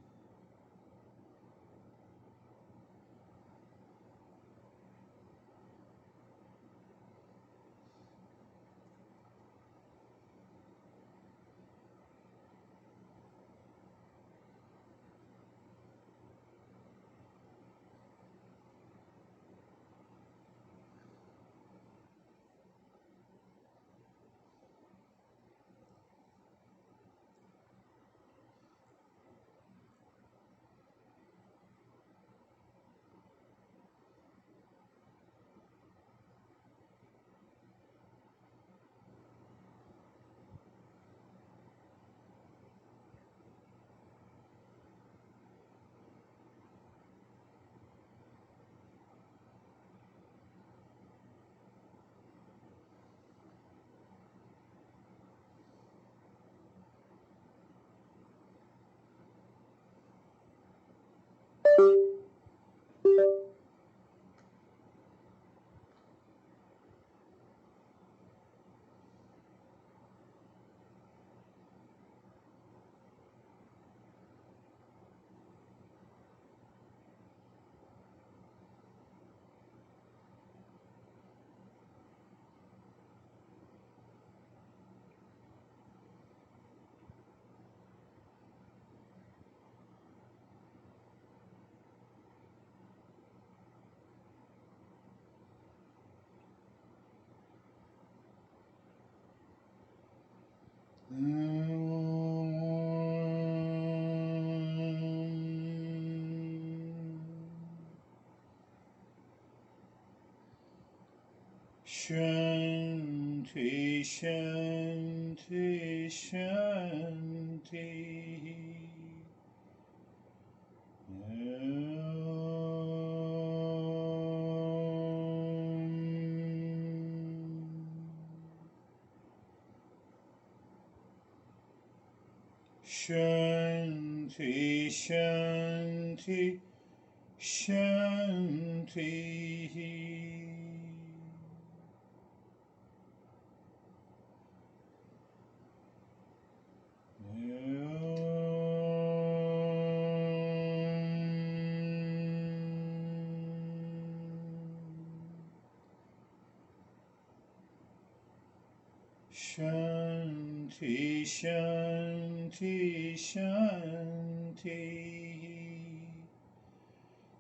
Shanti, Shanti, Shanti. Shanti, Shanti, Shanti. Shanti, Shanti, Shanti.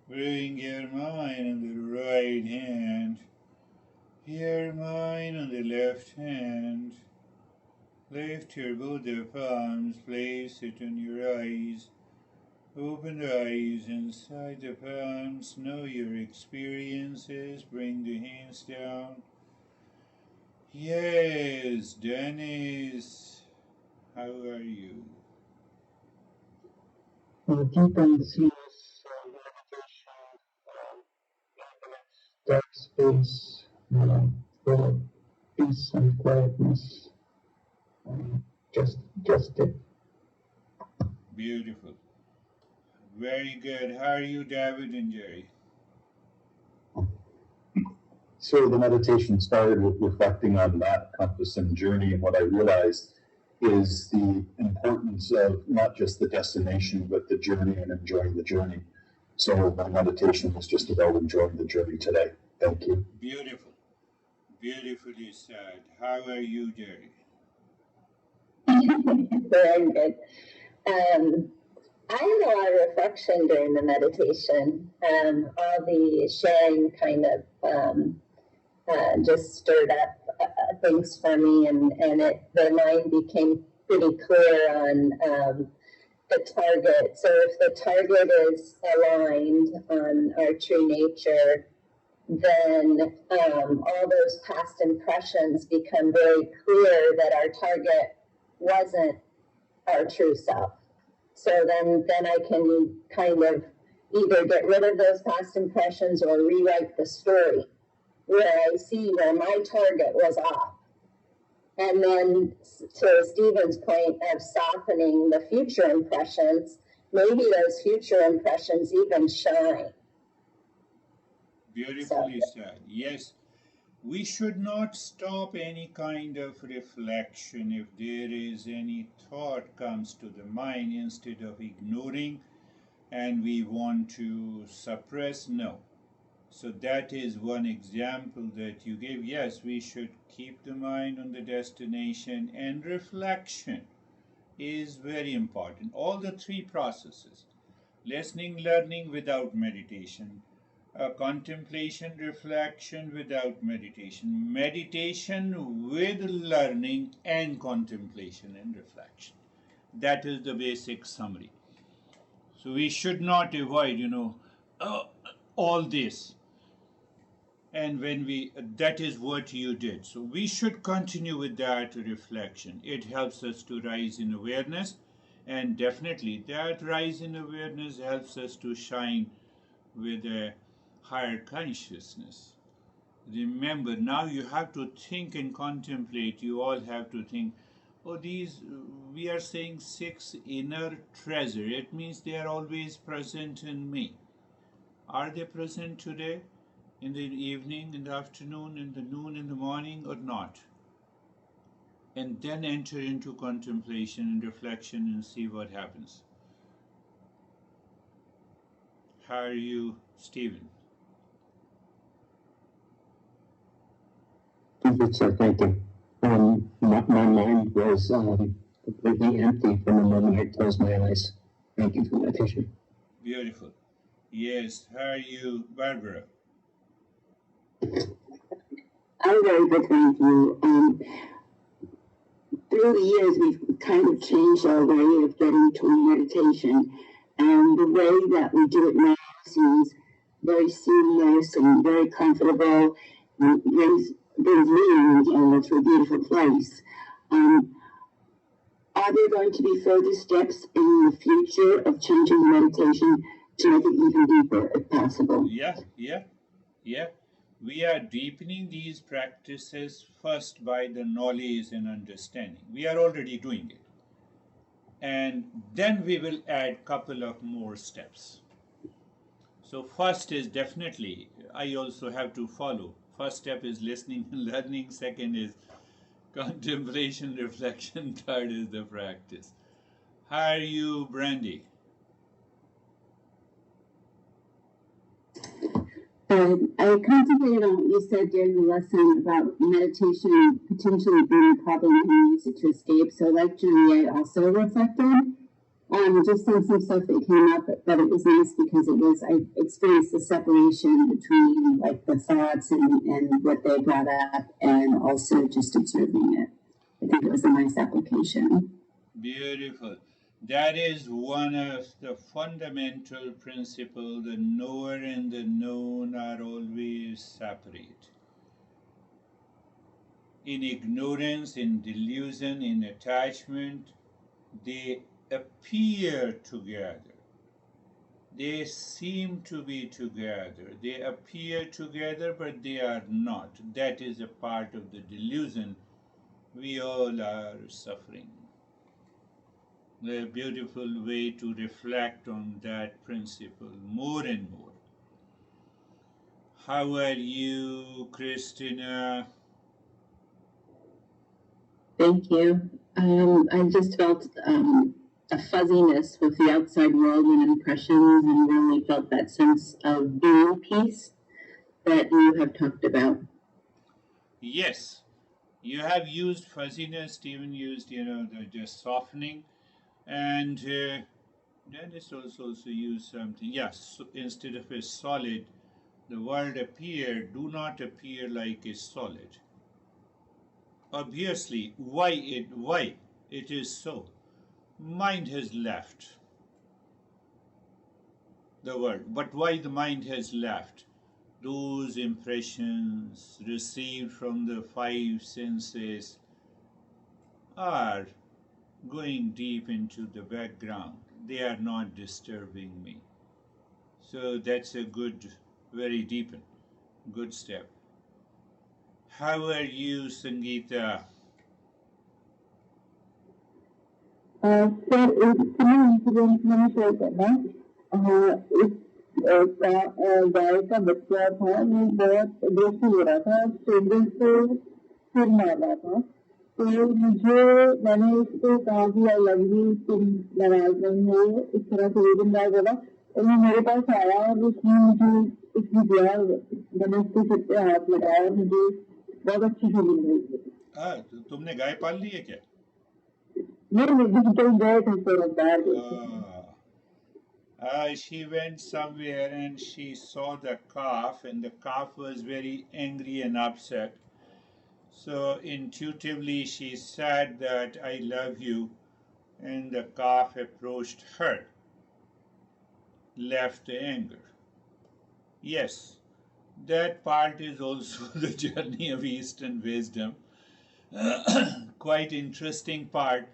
Bring your mind on the right hand, your mind on the left hand. Lift your Buddha palms, place it on your eyes. Open the eyes inside the palms, know your experiences, bring the hands down. Yes, Dennis, how are you? Deep and serious meditation, dark space, full of peace and quietness. Just it. Beautiful. Very good. How are you, David and Jerry? So the meditation started with reflecting on that compass and journey, and what I realized is the importance of not just the destination, but the journey and enjoying the journey. So my meditation was just about enjoying the journey today. Thank you. Beautiful. Beautifully said. How are you, Jerry? Very good. I had a lot of reflection during the meditation. All the sharing kind of just stirred up things for me, and the mind became pretty clear on the target. So if the target is aligned on our true nature, then all those past impressions become very clear that our target wasn't our true self. So then I can kind of either get rid of those past impressions or rewrite the story where I see where my target was off. And then to Stephen's point of softening the future impressions, maybe those future impressions even shine. Beautifully said. Yes, we should not stop any kind of reflection if there is any thought comes to the mind instead of ignoring and we want to suppress. No. So that is one example that you gave. Yes, we should keep the mind on the destination, and reflection is very important. All the three processes, listening, learning without meditation, contemplation, reflection without meditation, meditation with learning, and contemplation and reflection. That is the basic summary. So we should not avoid, uh, all this. And when that is what you did. So we should continue with that reflection. It helps us to rise in awareness, and definitely that rise in awareness helps us to shine with a higher consciousness. Remember, now you have to think and contemplate. You all have to think, oh, we are saying 6 inner treasure. It means they are always present in me. Are they present today? In the evening, in the afternoon, in the noon, in the morning, or not? And then enter into contemplation and reflection and see what happens. How are you, Stephen? Good, sir. Thank you. My mind was completely empty from the moment I closed my eyes. Thank you for meditation. Beautiful. Yes. How are you, Barbara? I'm very good, thank you. Through the years, we've kind of changed our way of getting to meditation, and the way that we do it now seems very seamless and very comfortable, and brings me to a beautiful place. Are there going to be further steps in the future of changing the meditation to make it even deeper, if possible? Yeah. We are deepening these practices first by the knowledge and understanding. We are already doing it. And then we will add couple of more steps. So first is definitely, I also have to follow. First step is listening and learning. Second is contemplation, reflection. Third is the practice. How are you, Brandy? I contemplated on what you said during the lesson about meditation potentially being a problem and you use it to escape. So like Julie, I also reflected just on some stuff that came up, but it was nice because I experienced the separation between like the thoughts and what they brought up and also just observing it. I think it was a nice application. Beautiful. That is one of the fundamental principles. The knower and the known are always separate. In ignorance, in delusion, in attachment, they appear together. They seem to be together. They appear together, but they are not. That is a part of the delusion we all are suffering. A beautiful way to reflect on that principle more and more. How are you, Christina? Thank you. I just felt a fuzziness with the outside world and impressions, and really felt that sense of being peace that you have talked about. Yes, you have used fuzziness. Stephen used, the just softening, and Dennis also used something. Yes, so instead of a solid, the word appear. Do not appear like a solid. Obviously, why it is so? Mind has left the world. But why the mind has left? Those impressions received from the five senses are going deep into the background. They are not disturbing me. So that's a good, very deep, good step. How are you, Sangeeta? Sir एक इतना incident मैंने share करना एक गाय का बच्चा था वो बहुत अग्रेसिव हो रहा था स्ट्रेंजर से सिर मार रहा था तो मैंने उसको कहा कि आई लव यू तुम नाराज नहीं हो इस तरह से 2 दिन बाद बोला और वो मेरे पास आया और उसने मुझे उसने दिया मैंने उसके सिर पे हाथ लगाया और मुझे बहुत अच्छी फीलिंग हुई तो तुमने गाय पाल ली है क्या? नहीं गए थे सर बाहर गए She went somewhere and she saw the calf, and the calf was very angry and upset. So intuitively she said that I love you, and the calf approached her, left the anger. Yes, that part is also the journey of Eastern wisdom. Quite interesting part.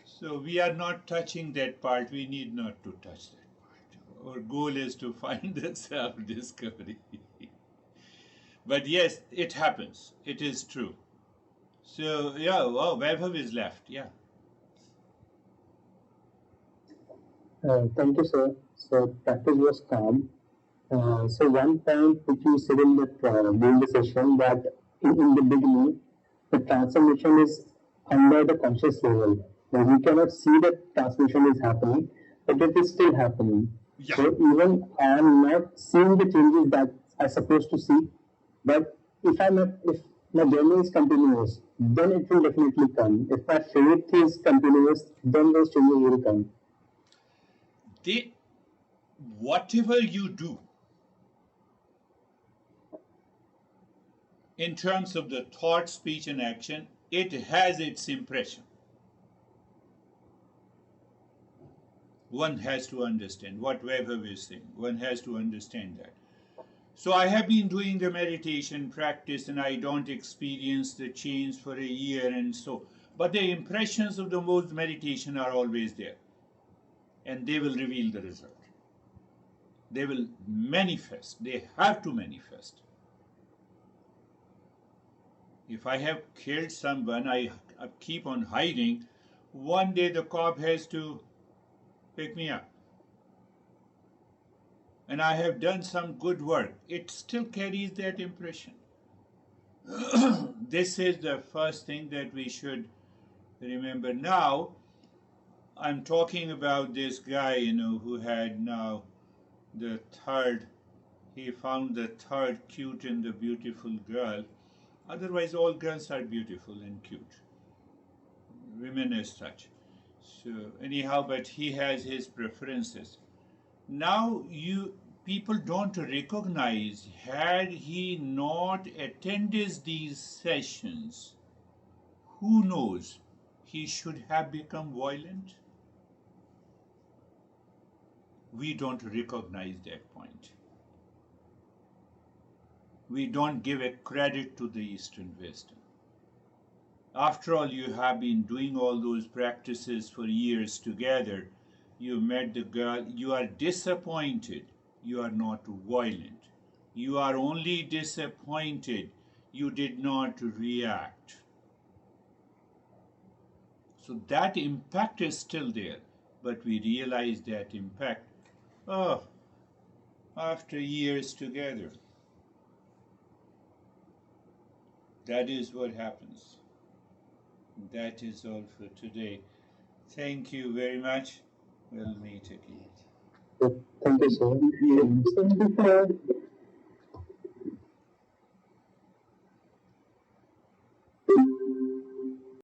So we are not touching that part. We need not to touch that. Our goal is to find the self-discovery. But yes, it happens. It is true. So, yeah, wow, Vaibhav is left. Yeah. Thank you, sir. So practice was calm. So one point which you said in during the session that in the beginning, the transformation is under the conscious level. Now we cannot see that transformation is happening, but it is still happening. Yeah. So even I am not seeing the changes that I'm supposed to see, but if my journey is continuous, then it will definitely come. If my faith is continuous, then those changes will come. Whatever you do in terms of the thought, speech, and action, it has its impression. One has to understand what Vaibhav is saying. One has to understand that. So I have been doing the meditation practice and I don't experience the change for a year and so. But the impressions of the most meditation are always there. And they will reveal the result. They will manifest. They have to manifest. If I have killed someone, I keep on hiding. One day the cop has to pick me up. And I have done some good work. It still carries that impression. This is the first thing that we should remember. Now, I'm talking about this guy, who had now the third, he found the third cute and the beautiful girl. Otherwise, all girls are beautiful and cute. Women as such. So anyhow, but he has his preferences. Now people don't recognize, had he not attended these sessions, who knows, he should have become violent. We don't recognize that point. We don't give a credit to the Eastern wisdom. After all, you have been doing all those practices for years together. You met the girl, you are disappointed, you are not violent. You are only disappointed, you did not react. So that impact is still there, but we realize that impact, after years together. That is what happens. That is all for today. Thank you very much. We'll meet again. Thank you, sir. Thank you, sir.